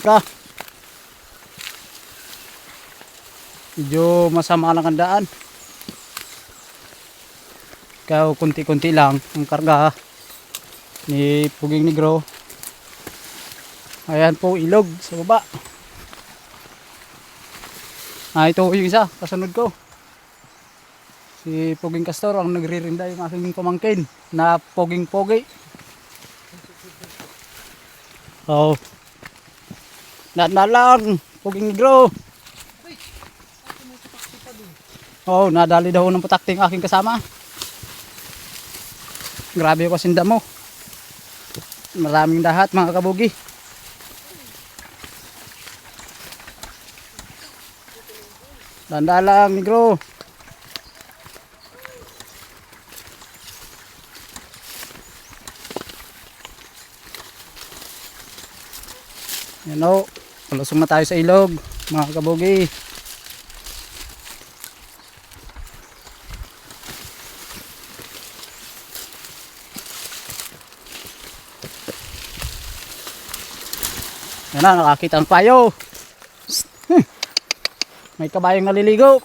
ka. Medyo masama lang ang daan. Kaya kunti-kunti lang ang karga ni Puging Negro. Ayan po ilog sa baba. Ito yung isa, kasunod ko. Si Puging Castor ang nagririnda yung aking pamangkin na poging-pogi. Oh. Na lang, Puging Negro. Oh, nadali daw ng putakting aking kasama. Grabe yung kasinda mo. Maraming dahat mga kabugi. Danda lang, Negro. Yan o, palusong na tayo sa ilog mga kabugi. Yan na, nakakita ang payo. May kabayong naliligo.